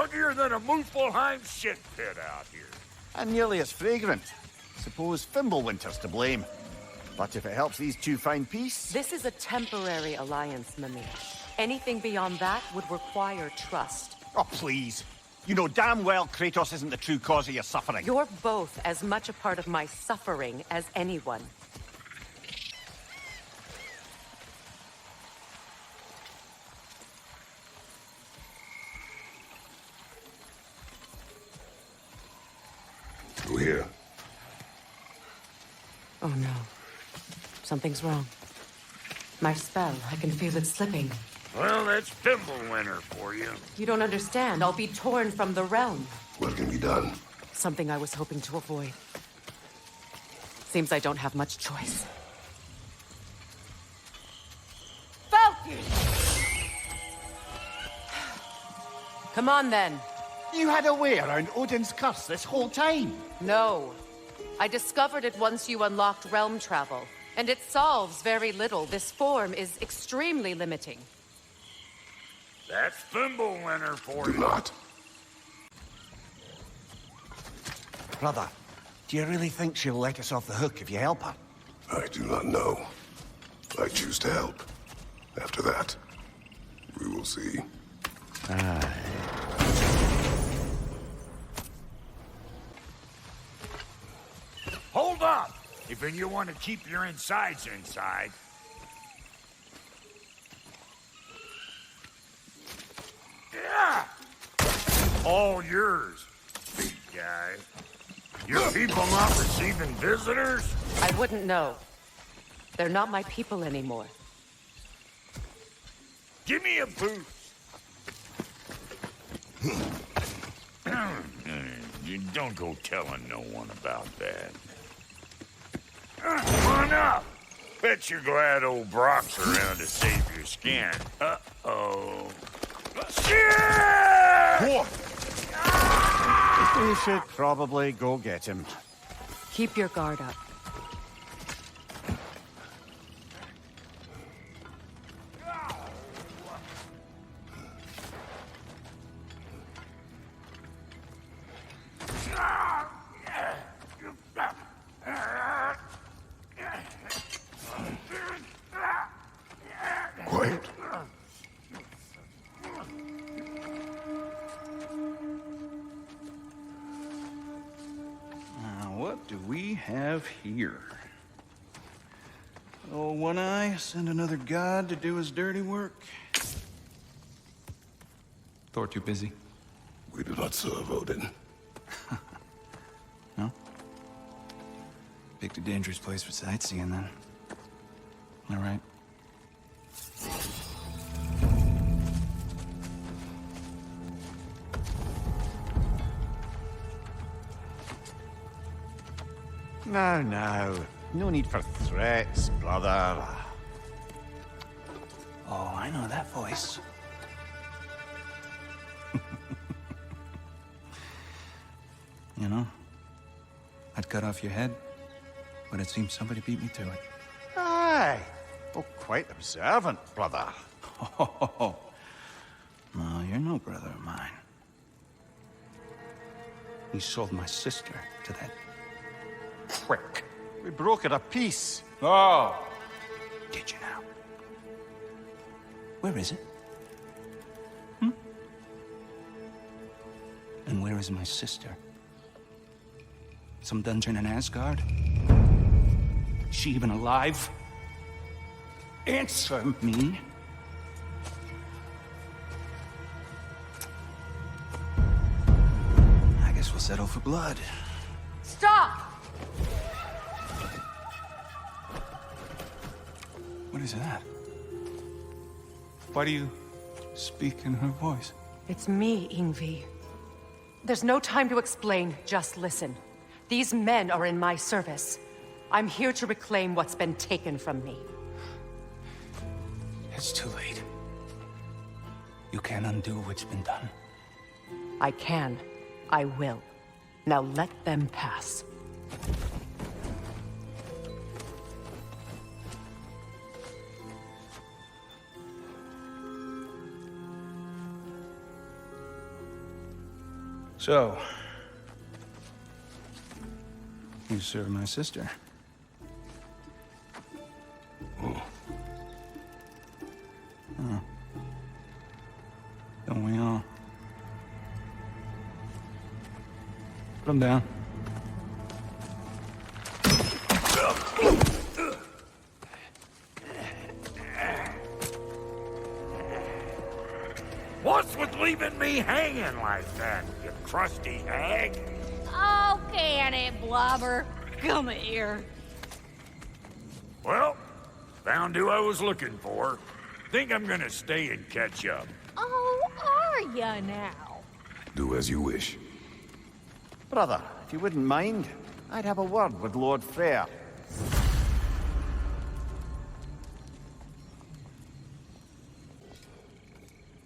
muggier than a Muspelheim shit pit out here. And nearly as fragrant. Suppose Fimbulwinter's to blame. But if it helps these two find peace... This is a temporary alliance, Mimir. Anything beyond that would require trust. Oh, please. You know damn well Kratos isn't the true cause of your suffering. You're both as much a part of my suffering as anyone. Who here? Oh no. Something's wrong. My spell, I can feel it slipping. Well, that's Fimbulwinter for you. You don't understand. I'll be torn from the realm. What can be done? Something I was hoping to avoid. Seems I don't have much choice. Falcon! Come on, then. You had a way around Odin's curse this whole time. No. I discovered it once you unlocked realm travel. And it solves very little. This form is extremely limiting. That's Fimbulwinter for Do you. not. Brother, do you really think she'll let us off the hook if you help her? I do not know. I choose to help. After that, we will see. Aye. Hold up! If you want to keep your insides inside. Yeah! All yours, big guy. Your people not receiving visitors? I wouldn't know. They're not my people anymore. Give me a boost. You don't go telling no one about that. Come on up. Bet you're glad old Brok's around to save your skin. Uh-oh. Shit! We should probably go get him. Keep your guard up. Quiet. What do we have here? Oh, One Eye, send another god to do his dirty work. Thor too busy? We do not serve Odin. No? Picked a dangerous place for sightseeing, then. All right. Now. No need for threats, brother. Oh, I know that voice. You know, I'd cut off your head, but it seems somebody beat me to it. Aye. Oh, quite observant, brother. Oh, no, you're no brother of mine. You sold my sister to that prick. We broke it a piece. Oh! Did you now? Where is it? And where is my sister? Some dungeon in Asgard? Is she even alive? Answer me! I guess we'll settle for blood. Stop! What is that? Why do you speak in her voice? It's me, Ingvi. There's no time to explain, just listen. These men are in my service. I'm here to reclaim what's been taken from me. It's too late. You can't undo what's been done. I can. I will. Now let them pass. So, you serve my sister. Oh. Huh. Don't we all? Put him down. What's with leaving me hanging like that, you crusty hag? Oh, can it, Blobber? Come here. Well, found who I was looking for. Think I'm gonna stay and catch up. Oh, are ya now? Do as you wish. Brother, if you wouldn't mind, I'd have a word with Lord Freyr.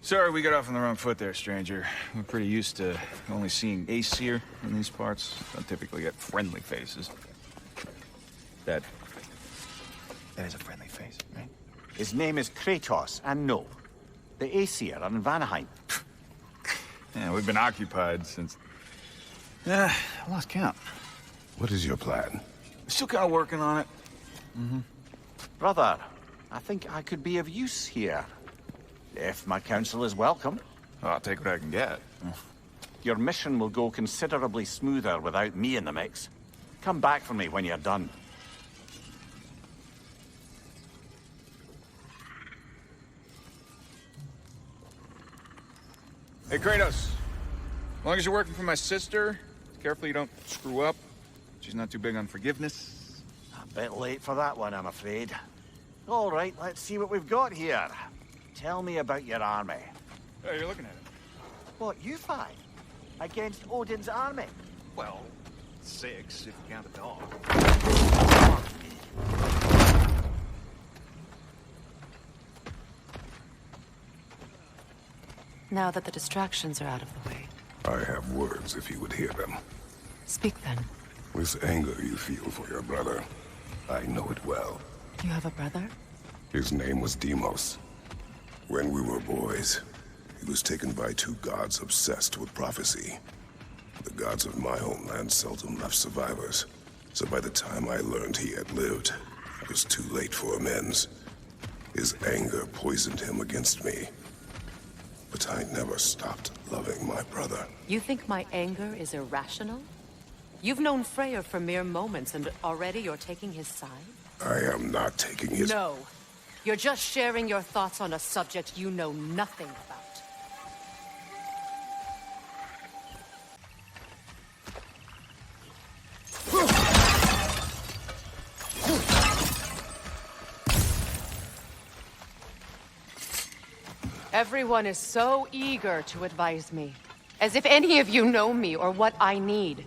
Sorry we got off on the wrong foot there, stranger. We're pretty used to only seeing Aesir in these parts. Don't typically get friendly faces. That is a friendly face, right? His name is Kratos, and no, the Aesir are in Vanaheim. Yeah, we've been occupied since... I lost count. What is your plan? Still kind of working on it. Brother, I think I could be of use here. If my counsel is welcome. Oh, I'll take what I can get. Your mission will go considerably smoother without me in the mix. Come back for me when you're done. Hey, Kratos. As long as you're working for my sister, careful you don't screw up. She's not too big on forgiveness. A bit late for that one, I'm afraid. All right, let's see what we've got here. Tell me about your army. Oh, you're looking at it. What, you fight? Against Odin's army? Well, 6 if you count the dog. Now that the distractions are out of the way, I have words if you would hear them. speak then. This anger you feel for your brother, I know it well. You have a brother? His name was Deimos. When we were boys, he was taken by 2 gods obsessed with prophecy. The gods of my homeland seldom left survivors, so by the time I learned he had lived, it was too late for amends. His anger poisoned him against me. But I never stopped loving my brother. You think my anger is irrational? You've known Freyr for mere moments, and already you're taking his side? I am not taking his... No. You're just sharing your thoughts on a subject you know nothing about. Everyone is so eager to advise me, as if any of you know me or what I need.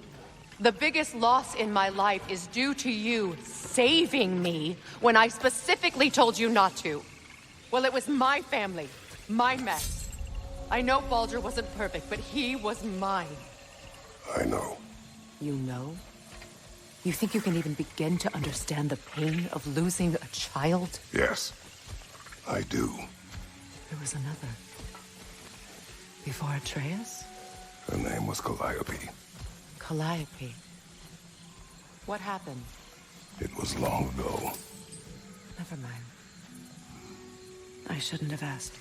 The biggest loss in my life is due to you saving me when I specifically told you not to. Well, it was my family, my mess. I know Baldur wasn't perfect, but he was mine. I know. You know? You think you can even begin to understand the pain of losing a child? Yes, I do. There was another. Before Atreus? Her name was Calliope. Calliope. What happened? It was long ago. Never mind. I shouldn't have asked.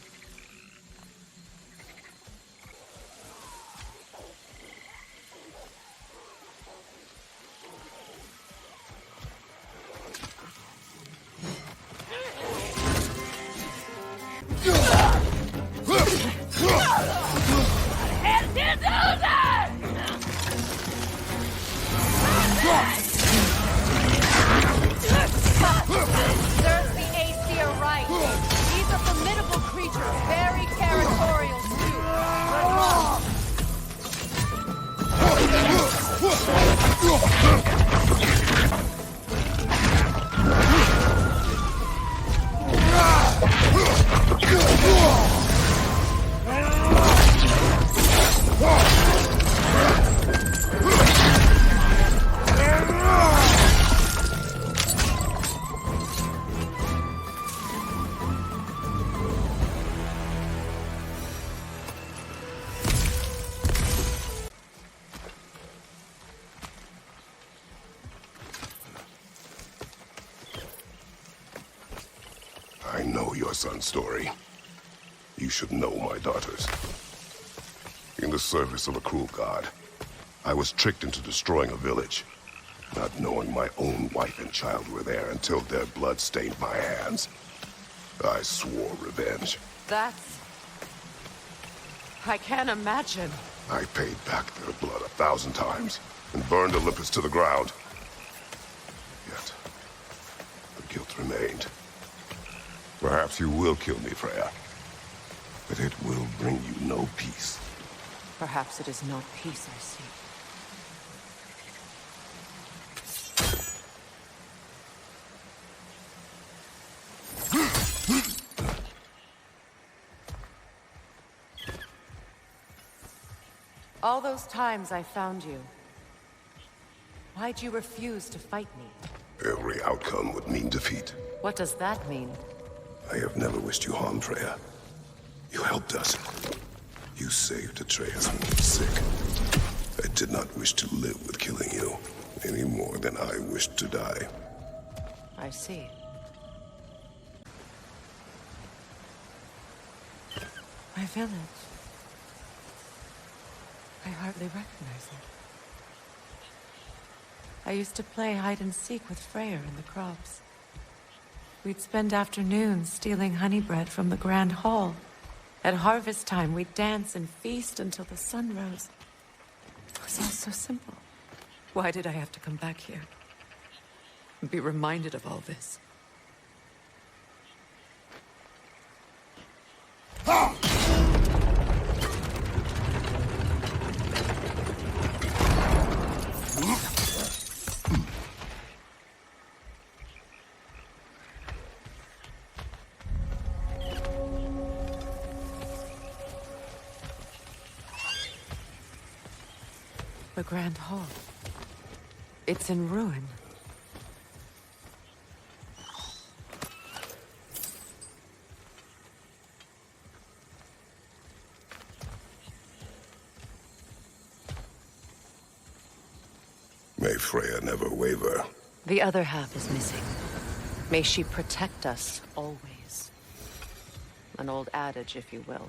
Serves the Aesir right. These are formidable creatures, your son's story. You should know my daughters. In the service of a cruel god, I was tricked into destroying a village, not knowing my own wife and child were there until their blood stained my hands. I swore revenge. That's... I can't imagine. I paid back their blood 1,000 times and burned Olympus to the ground. Yet, the guilt remained. Perhaps you will kill me, Freya, but it will bring you no peace. Perhaps it is not peace I seek. All those times I found you, why'd you refuse to fight me? Every outcome would mean defeat. What does that mean? I have never wished you harm, Freya. You helped us. You saved Atreus when he was sick. I did not wish to live with killing you, any more than I wished to die. I see. My village. I hardly recognize it. I used to play hide and seek with Freyr in the crops. We'd spend afternoons stealing honey bread from the Grand Hall. At harvest time, we'd dance and feast until the sun rose. It was all so simple. Why did I have to come back here? And be reminded of all this? The Grand Hall. It's in ruin. May Freya never waver. The other half is missing. May she protect us always. An old adage, if you will.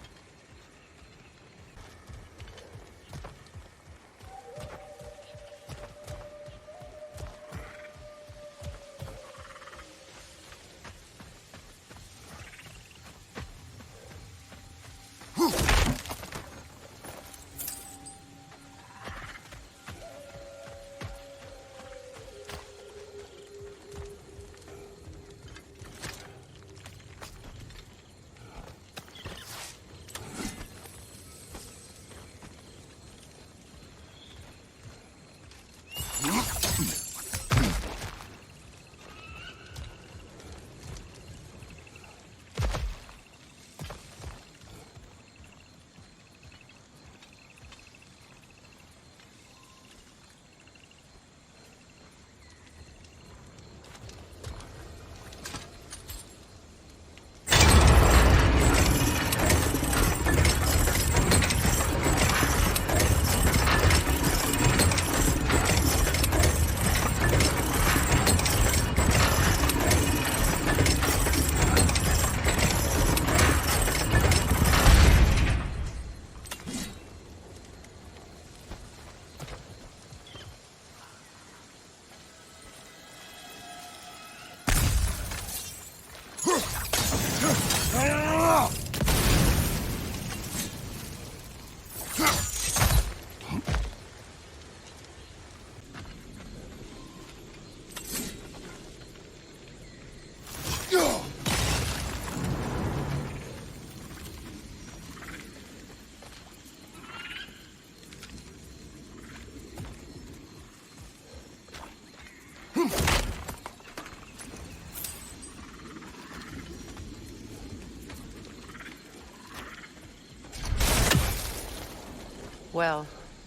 Well,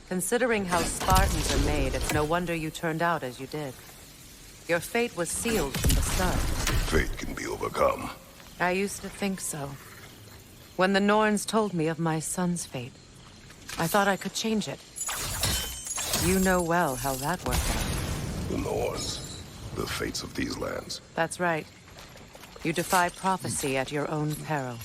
considering how Spartans are made, it's no wonder you turned out as you did. Your fate was sealed from the start. Fate can be overcome. I used to think so. When the Norns told me of my son's fate, I thought I could change it. You know well how that worked out. The Norns. The fates of these lands. That's right. You defy prophecy at your own peril.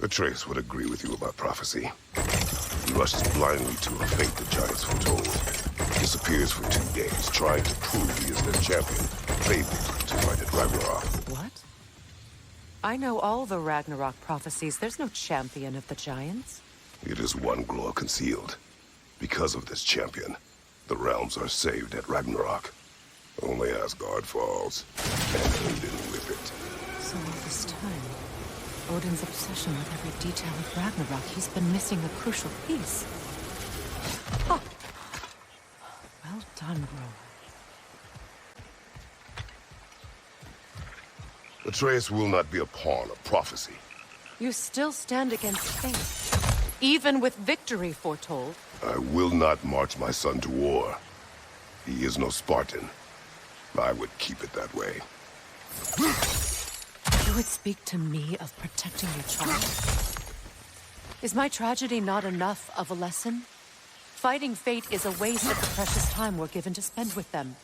Atreus would agree with you about prophecy. He rushes blindly to a fate the giants foretold. Disappears for 2 days, trying to prove he is their champion, fabled to fight at Ragnarok. What? I know all the Ragnarok prophecies. There's no champion of the giants. It is one glow concealed. Because of this champion, the realms are saved at Ragnarok. Only Asgard falls, and Odin with it. So all this time, Odin's obsession with every detail of Ragnarok, he's been missing a crucial piece. Oh. Well done, Brok. Atreus will not be a pawn of prophecy. You still stand against fate, even with victory foretold. I will not march my son to war. He is no Spartan. I would keep it that way. You would speak to me of protecting your child? Is my tragedy not enough of a lesson? Fighting fate is a waste of the precious time we're given to spend with them.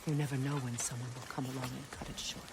You never know when someone will come along and cut it short.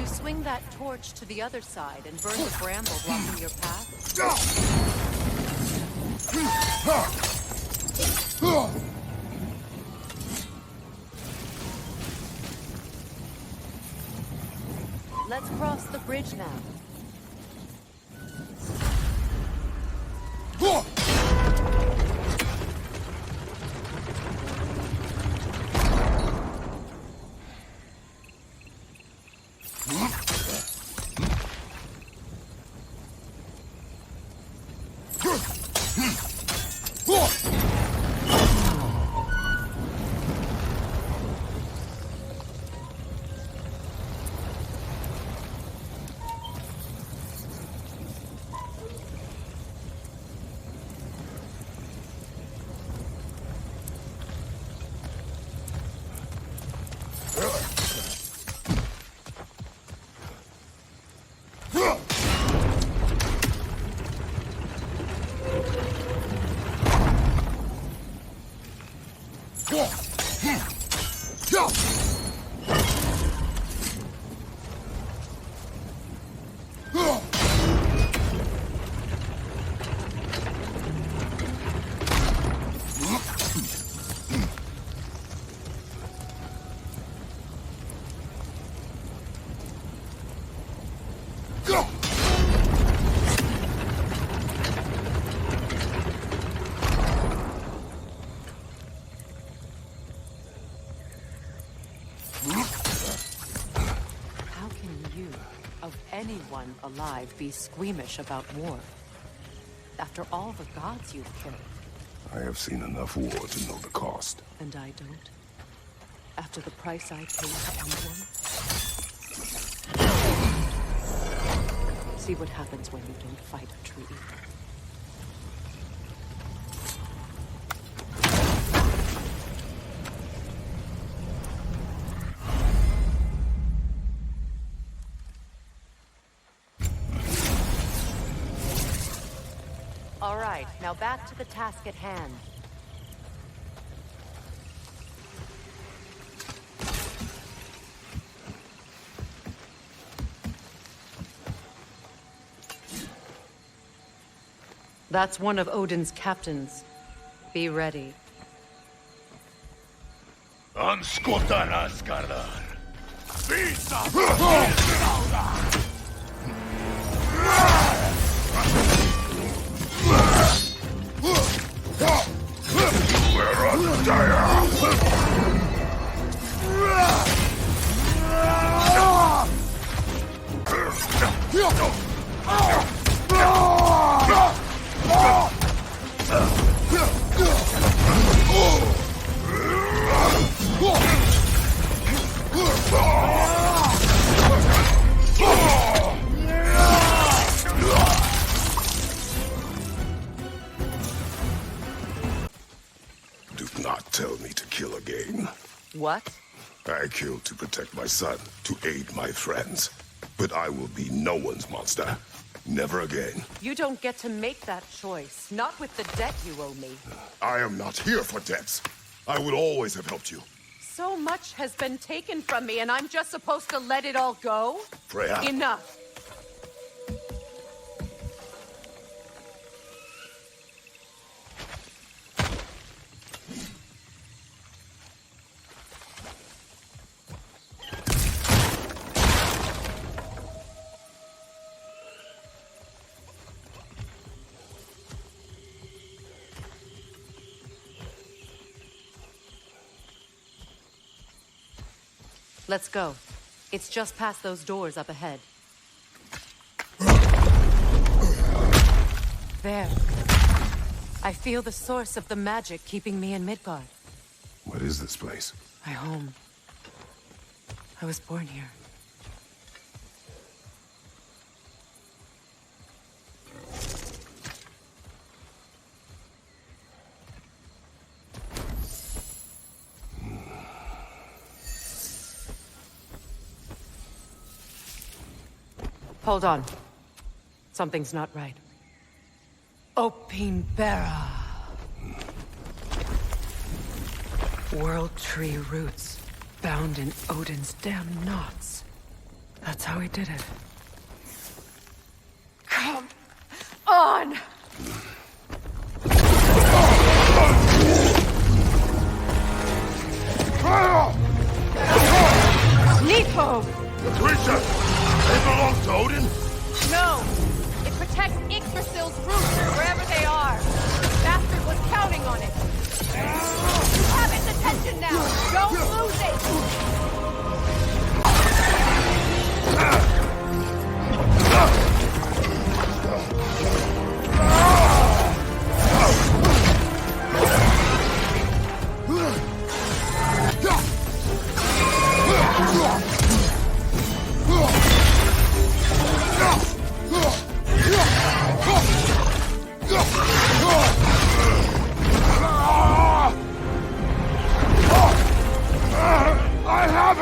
Swing that torch to the other side and burn the bramble blocking your path? Let's cross the bridge now. anyone alive be squeamish about war? After all the gods you've killed. I have seen enough war to know the cost. And I don't? After the price I paid to end one? See what happens when you don't fight a true evil. All right, now back to the task at hand. That's one of Odin's captains. Be ready. Anskotar Asgardar. Visa! We're on dire! Do not tell me to kill again. What? I killed to protect my son, to aid my friends. But I will be no one's monster. Never again. You don't get to make that choice. Not with the debt you owe me. I am not here for debts. I would always have helped you. So much has been taken from me, and I'm just supposed to let it all go? Freya. Enough. Let's go. It's just past those doors up ahead. There. I feel the source of the magic keeping me in Midgard. What is this place? My home. I was born here. Hold on. Something's not right. Opinbera. World tree roots bound in Odin's damn knots. That's how he did it. Come on! Nidhogg! The creature! They belong to Odin? No! It protects Yggdrasil's roots wherever they are. Bastard was counting on it. You have its attention now! Don't lose it!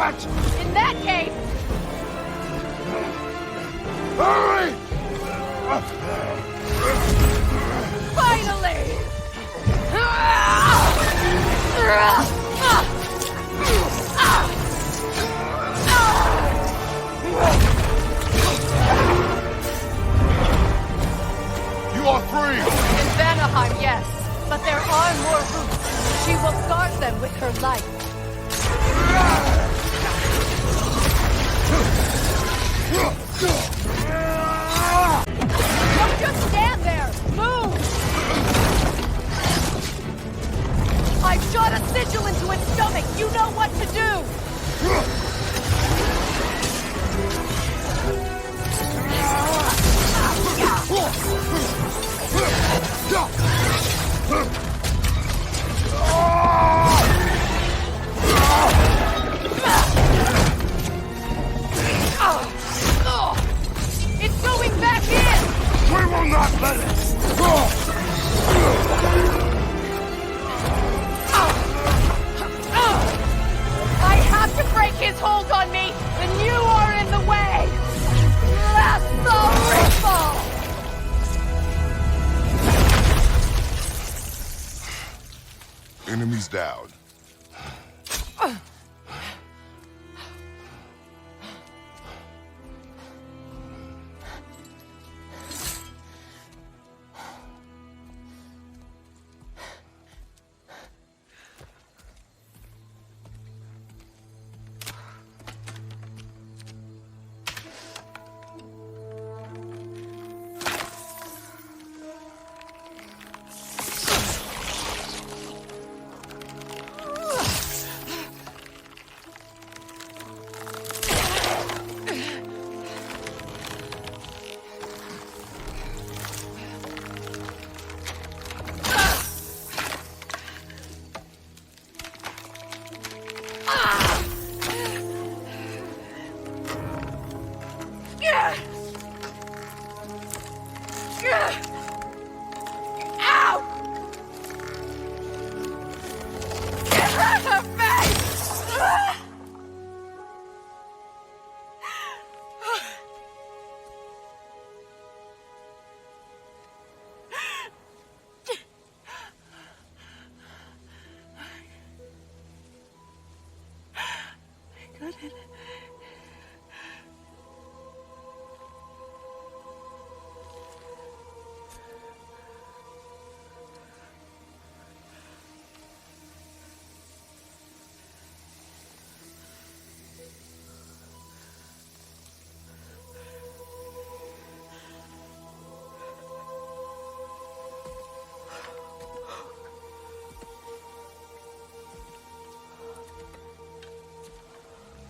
In that case... Hurry! Finally! You are free! In Vanaheim, yes. But there are more roots. She will guard them with her life. Don't just stand there! Move! I've shot a sigil into its stomach! You know what to do! enemy's down.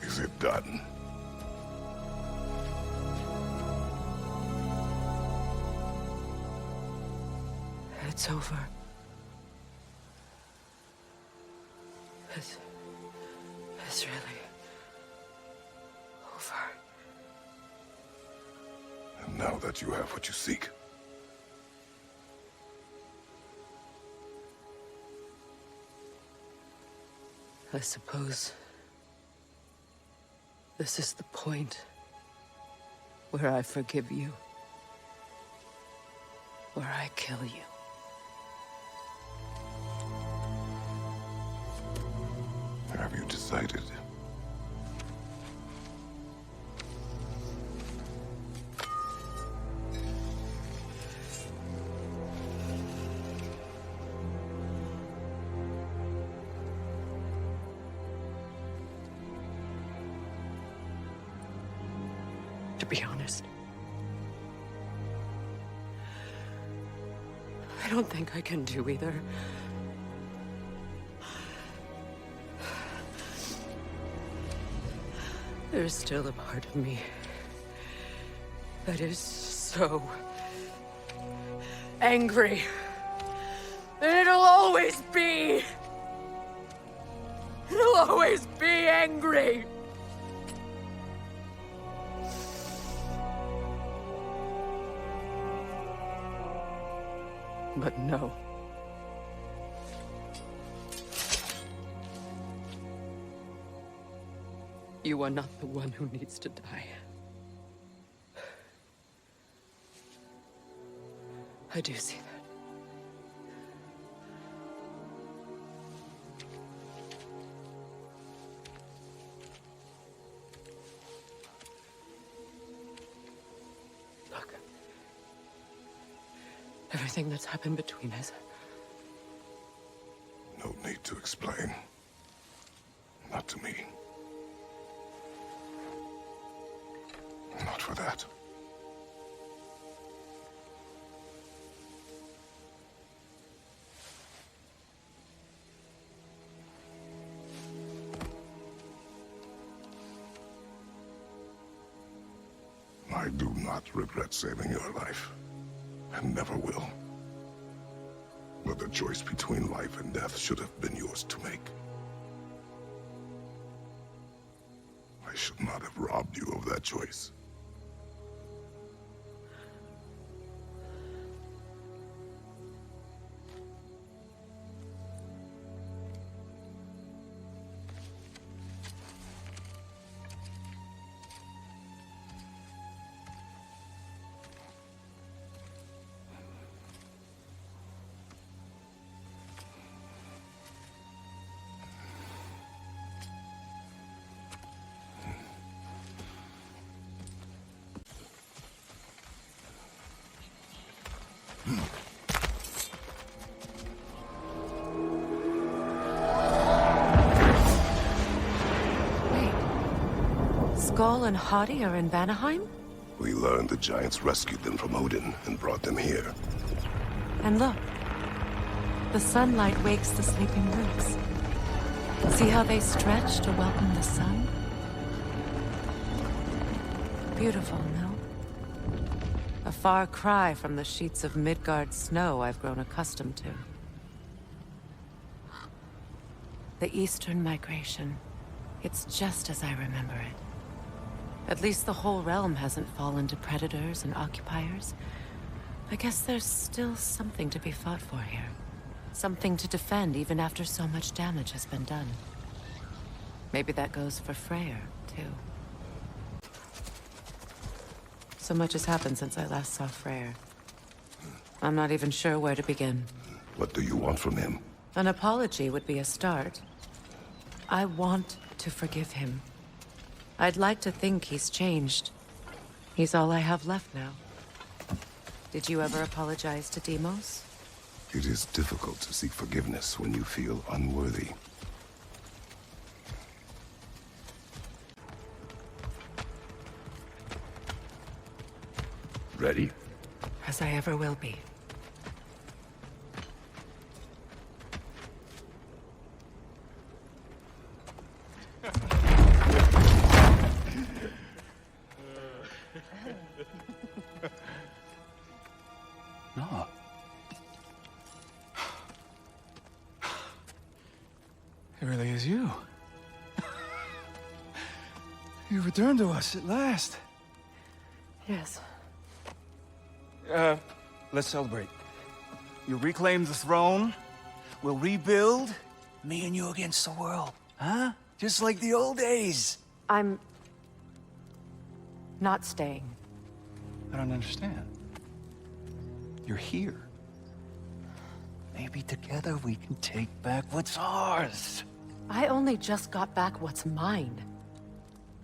Is it done? It's over. It's really over. And now that you have what you seek, I suppose this is the point where I forgive you, where I kill you. have you decided? To be honest, I don't think I can do either. There's still a part of me that is so angry. And it'll always be. It'll always be angry. But no. You are not the one who needs to die. I do see that. Look. Everything that's happened between us. No need to explain. Not to me. Not for that. I do not regret saving your life, and never will. But the choice between life and death should have been yours to make. I should not have robbed you of that choice. Wait. Skull and Hati are in Vanaheim? We learned the giants rescued them from Odin and brought them here. And look. The sunlight wakes the sleeping roots. See how they stretch to welcome the sun? Beautiful, no? A far cry from the sheets of Midgard snow I've grown accustomed to. The Eastern Migration. It's just as I remember it. At least the whole realm hasn't fallen to predators and occupiers. I guess there's still something to be fought for here. Something to defend even after so much damage has been done. Maybe that goes for Freyr, too. So much has happened since I last saw Freyr. I'm not even sure where to begin. What do you want from him? An apology would be a start. I want to forgive him. I'd like to think he's changed. He's all I have left now. Did you ever apologize to Deimos? It is difficult to seek forgiveness when you feel unworthy. Ready? As I ever will be. No. It really is you. You returned to us at last. Yes. Let's celebrate. You reclaim the throne. We'll rebuild. Me and you against the world. Huh? Just like the old days. I'm... not staying. I don't understand. You're here. Maybe together we can take back what's ours. I only just got back what's mine.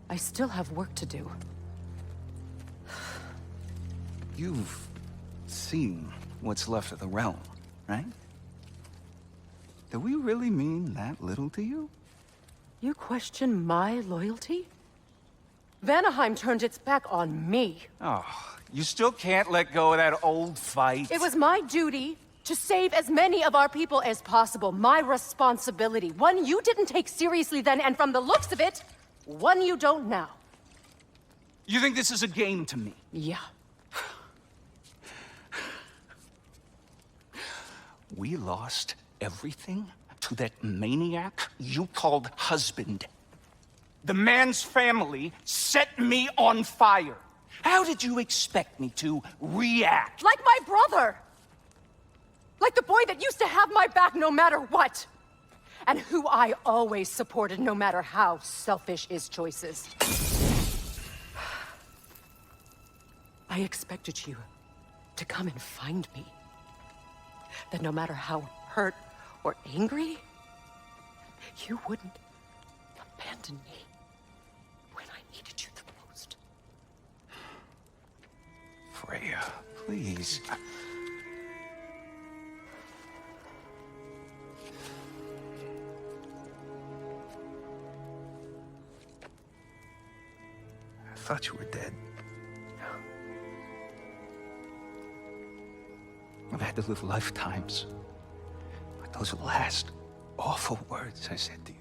I still have work to do. You've seen what's left of the realm, right? Do we really mean that little to you? You question my loyalty? Vanaheim turned its back on me. Oh, you still can't let go of that old fight. It was my duty to save as many of our people as possible. My responsibility. One you didn't take seriously then, and from the looks of it, one you don't now. You think this is a game to me? Yeah. We lost everything to that maniac you called husband. The man's family set me on fire. How did you expect me to react? Like my brother! Like the boy that used to have my back no matter what! And who I always supported no matter how selfish his choices. I expected you to come and find me. That no matter how hurt or angry, you wouldn't abandon me when I needed you the most. Freya, please. I thought you were dead. I've had to live lifetimes. But those last awful words I said to you.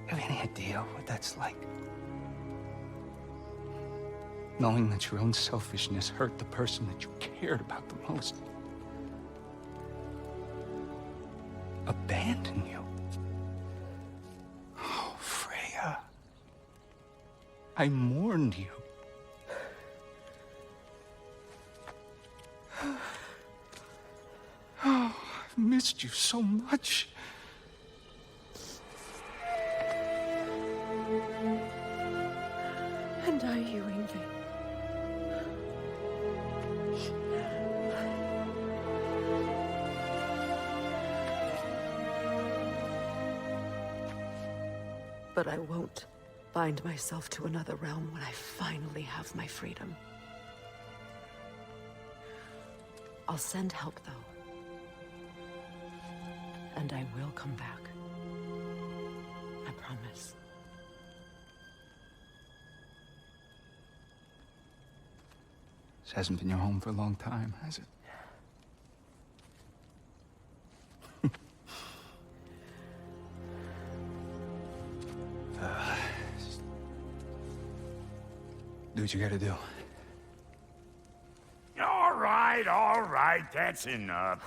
Have any idea what that's like? Knowing that your own selfishness hurt the person that you cared about the most. Abandon you. Oh, Freya. I mourned you. Oh, I've missed you so much. And are you, Ingvi? But I won't bind myself to another realm when I finally have my freedom. I'll send help, though. And I will come back. I promise. This hasn't been your home for a long time, has it? Do what you gotta do. All right, that's enough.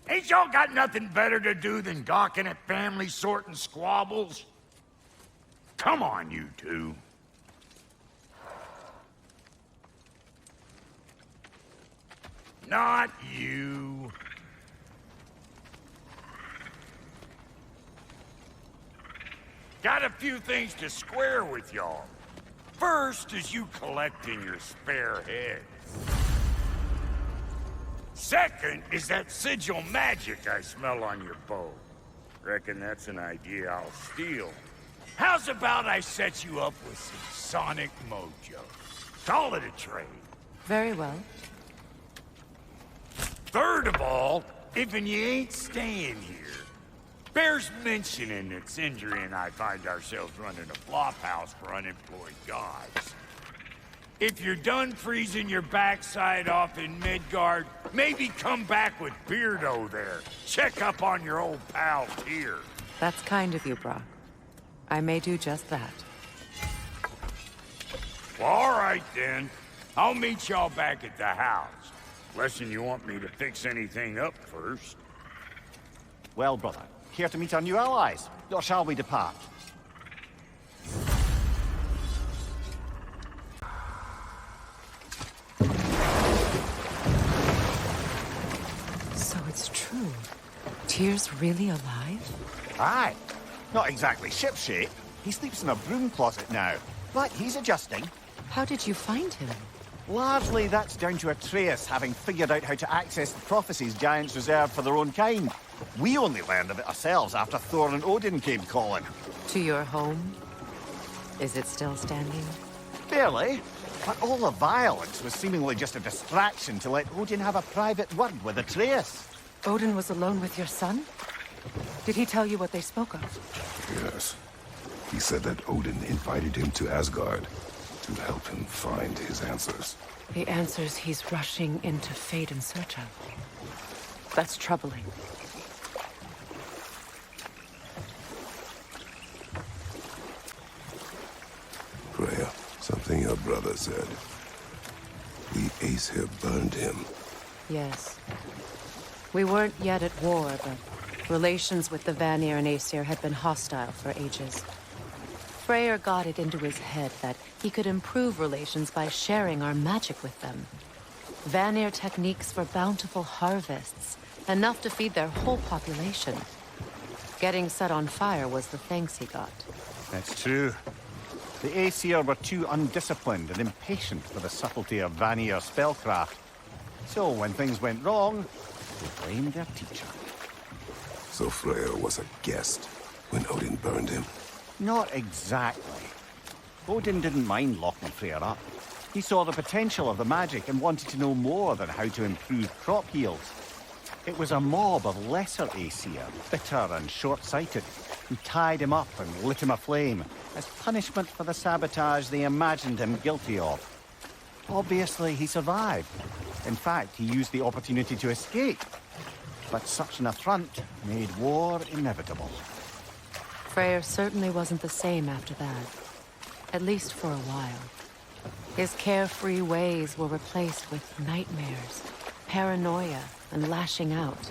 Ain't y'all got nothing better to do than gawking at family sorting squabbles? Come on, you two. Not you. Got a few things to square with y'all. First is you collecting your spare heads. Second is that sigil magic I smell on your bow. Reckon that's an idea I'll steal. How's about I set you up with some sonic mojo? Call it a trade. Very well. Third of all, if you ain't staying here, bears mentioning that Sindri and I find ourselves running a flophouse for unemployed gods. If you're done freezing your backside off in Midgard, maybe come back with Beardo there. Check up on your old pal Tyr. That's kind of you, Brok. I may do just that. Well, all right then. I'll meet y'all back at the house. Unless you want me to fix anything up first. Well, brother, care to meet our new allies? Or shall we depart? So it's true. Tyr's really alive? Aye. Not exactly shipshape. He sleeps in a broom closet now. But he's adjusting. How did you find him? Largely, that's down to Atreus having figured out how to access the prophecies giants reserved for their own kind. We only learned of it ourselves after Thor and Odin came calling. To your home? Is it still standing? Barely. But all the violence was seemingly just a distraction to let Odin have a private word with Atreus. Odin was alone with your son? Did he tell you what they spoke of? Yes. He said that Odin invited him to Asgard to help him find his answers. The answers he's rushing into fate in search of. That's troubling. Freya, something your brother said. The Aesir burned him. Yes. We weren't yet at war, but relations with the Vanir and Aesir had been hostile for ages. Freyr got it into his head that he could improve relations by sharing our magic with them. Vanir techniques for bountiful harvests, enough to feed their whole population. Getting set on fire was the thanks he got. That's true. The Aesir were too undisciplined and impatient for the subtlety of Vanir spellcraft. So when things went wrong, they blamed their teacher. So Freya was a guest when Odin burned him. Not exactly. Odin didn't mind locking Freyr up. He saw the potential of the magic and wanted to know more than how to improve crop yields. It was a mob of lesser Aesir, bitter and short-sighted, who tied him up and lit him aflame as punishment for the sabotage they imagined him guilty of. Obviously, he survived. In fact, he used the opportunity to escape. But such an affront made war inevitable. Freyr certainly wasn't the same after that. At least for a while. His carefree ways were replaced with nightmares, paranoia, and lashing out.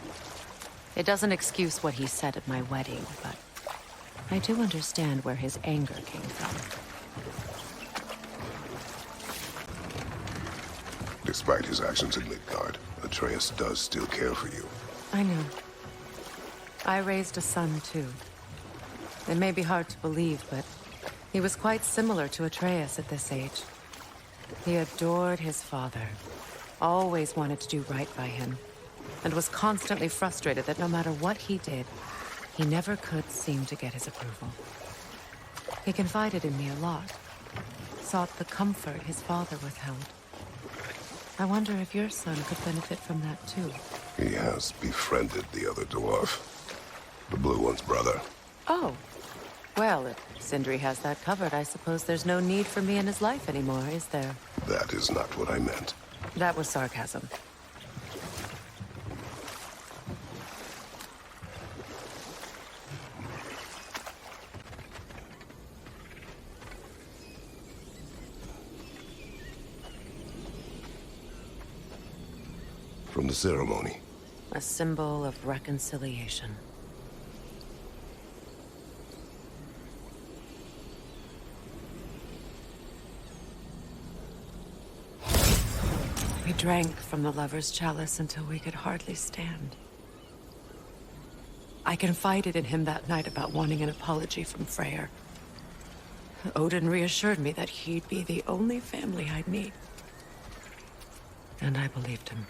It doesn't excuse what he said at my wedding, but I do understand where his anger came from. Despite his actions in Midgard, Atreus does still care for you. I know. I raised a son, too. It may be hard to believe, but he was quite similar to Atreus at this age. He adored his father, always wanted to do right by him, and was constantly frustrated that no matter what he did, he never could seem to get his approval. He confided in me a lot. Sought the comfort his father withheld. I wonder if your son could benefit from that too. He has befriended the other dwarf. The Blue One's brother. Oh. Well, if Sindri has that covered, I suppose there's no need for me in his life anymore, is there? That is not what I meant. That was sarcasm. From the ceremony. A symbol of reconciliation. We drank from the lover's chalice until we could hardly stand. I confided in him that night about wanting an apology from Freyr. Odin reassured me that he'd be the only family I'd need. And I believed him.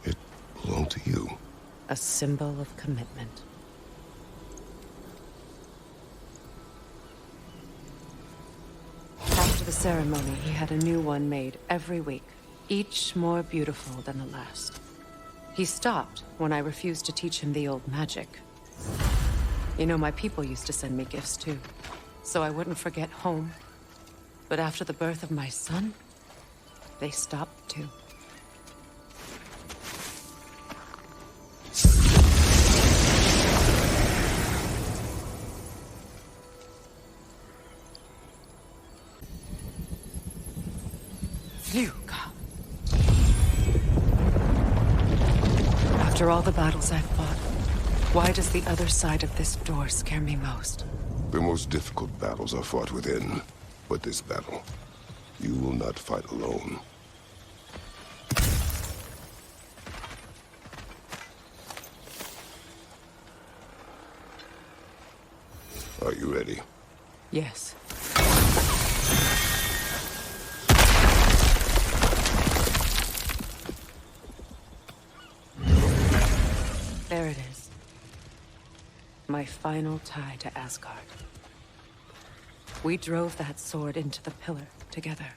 It belonged to you. A symbol of commitment. After the ceremony, he had a new one made every week, each more beautiful than the last. He stopped when I refused to teach him the old magic. You know, my people used to send me gifts too, so I wouldn't forget home. But after the birth of my son, they stopped too. After all the battles I've fought, why does the other side of this door scare me most? The most difficult battles are fought within. But this battle, you will not fight alone. Are you ready? Yes. There it is. My final tie to Asgard. We drove that sword into the pillar together.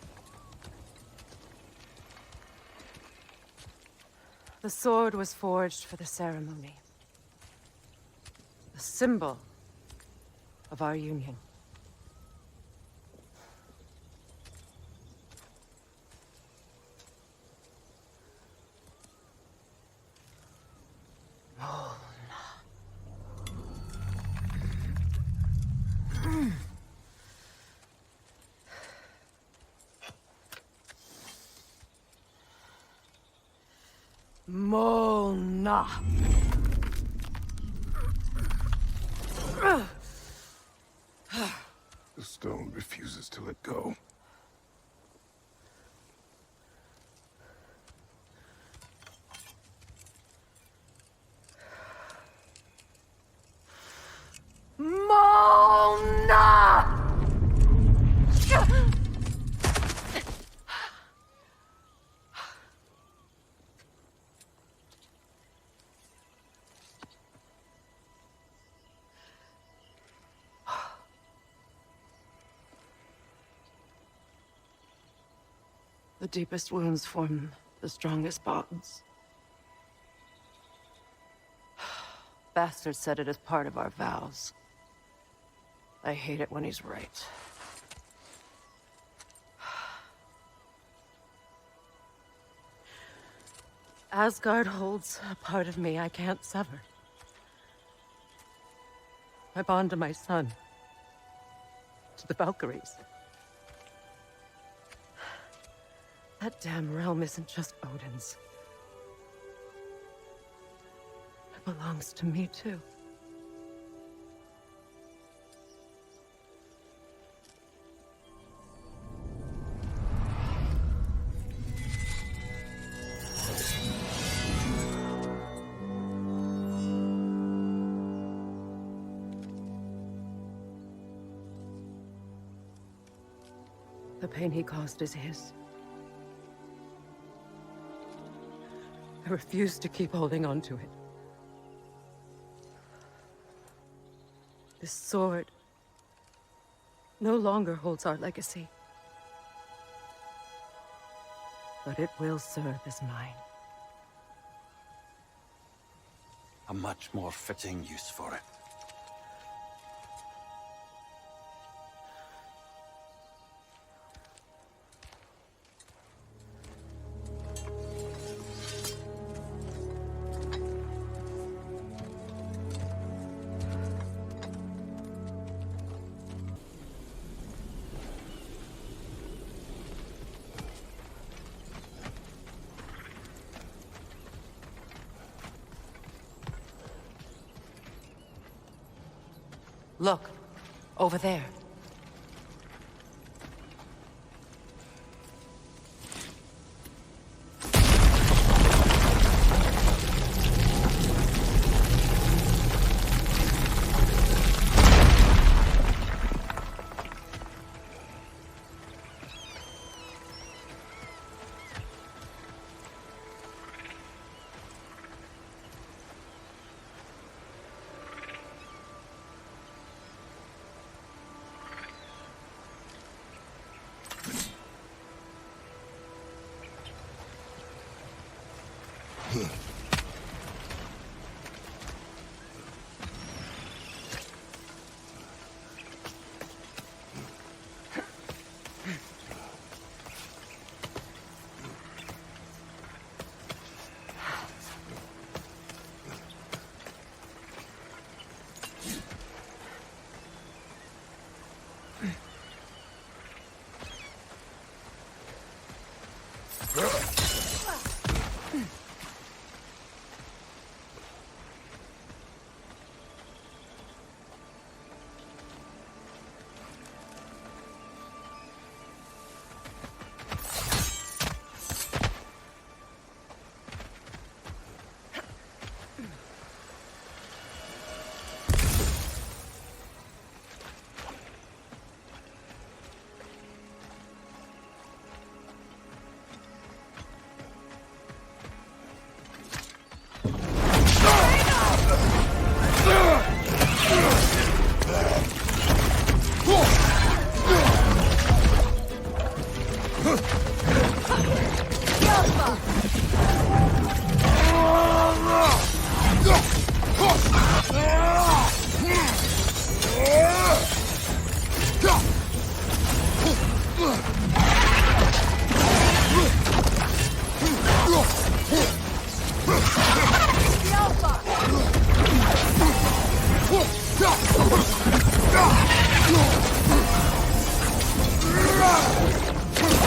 The sword was forged for the ceremony. A symbol of our union. Mona. The stone refuses to let go. Mona! The deepest wounds form the strongest bonds. Bastard said it as part of our vows. I hate it when he's right. Asgard holds a part of me I can't sever. I bond to my son. To the Valkyries. That damn realm isn't just Odin's. It belongs to me, too. The pain he caused is his. I refuse to keep holding on to it. This sword no longer holds our legacy. But it will serve as mine. A much more fitting use for it. Look, over there.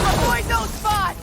Avoid those spots!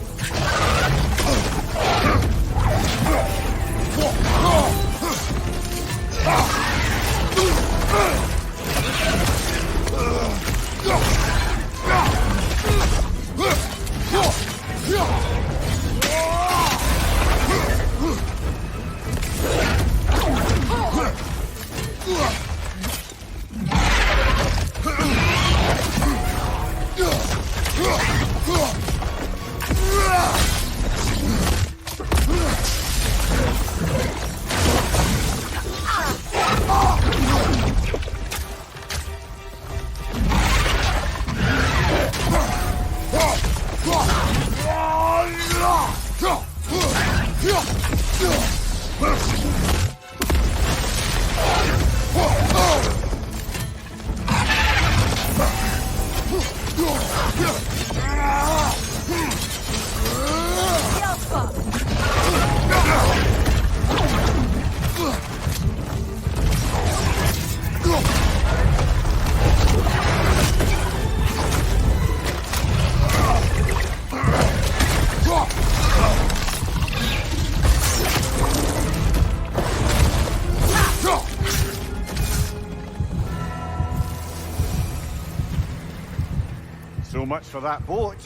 So much for that boat.